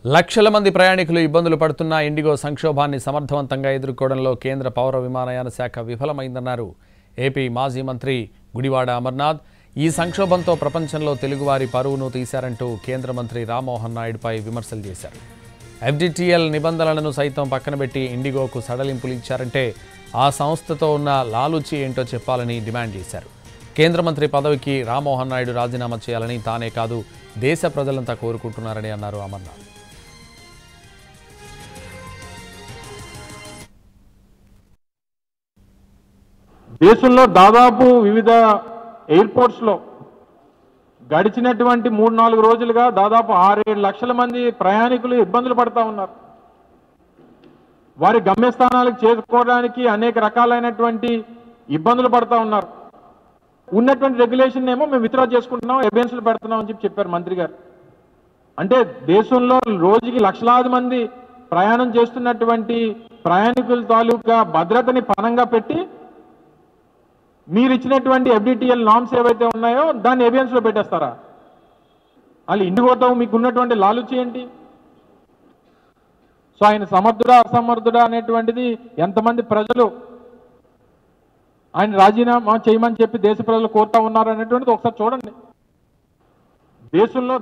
లక్షల మంది ప్రయాణికులు ఇబ్బందులు పడుతున్న ఇండిగో సంక్షోభాన్ని సమర్థవంతంగా ఎదుర్కోవడంలో కేంద్ర పౌర విమానయాన శాఖ విఫలమైందన్నారు ఏపీ మాజీ మంత్రి గుడివాడ అమర్నాథ్. ఈ సంక్షోభంతో ప్రపంచంలో తెలుగువారి పరువును తీశారంటూ కేంద్ర మంత్రి రామ్మోహన్ నాయుడుపై విమర్శలు చేశారు. ఎఫ్డిటిఎల్ నిబంధనలను సైతం పక్కనబెట్టి ఇండిగోకు సడలింపులు ఇచ్చారంటే ఆ సంస్థతో ఉన్న లాలూచి ఏంటో చెప్పాలని డిమాండ్ చేశారు. కేంద్ర మంత్రి పదవికి రామ్మోహన్ నాయుడు రాజీనామా చేయాలని తానే కాదు దేశ ప్రజలంతా కోరుకుంటున్నారని అన్నారు అమర్నాథ్. దేశంలో దాదాపు వివిధ ఎయిర్పోర్ట్స్లో గడిచినటువంటి 3-4 రోజులుగా దాదాపు 6-7 లక్షల మంది ప్రయాణికులు ఇబ్బందులు పడతా ఉన్నారు. వారి గమ్యస్థానాలకు చేరుకోవడానికి అనేక రకాలైనటువంటి ఇబ్బందులు పడతా ఉన్నారు. ఉన్నటువంటి రెగ్యులేషన్ ఏమో మేము విత్డ్రా చేసుకుంటున్నాం, ఎవిడెన్స్లు పెడుతున్నాం అని చెప్పారు మంత్రి గారు. అంటే దేశంలో రోజుకి లక్షలాది మంది ప్రయాణం చేస్తున్నటువంటి ప్రయాణికుల తాలూకా భద్రతని పణంగా పెట్టి మీరు ఇచ్చినటువంటి ఎఫ్డిటిఎల్ నామ్స్ ఏవైతే ఉన్నాయో దాన్ని ఎవిడెన్స్ లో పెట్టేస్తారా? వాళ్ళు ఇండిగోతో మీకు ఉన్నటువంటి లాలూచి ఏంటి? సో ఆయన సమర్థుడా అసమర్థుడా అనేటువంటిది ఎంతమంది ప్రజలు ఆయన రాజీనామా చేయమని చెప్పి దేశ ప్రజలు కోరుతా ఉన్నారు అనేటువంటిది ఒకసారి చూడండి. దేశంలో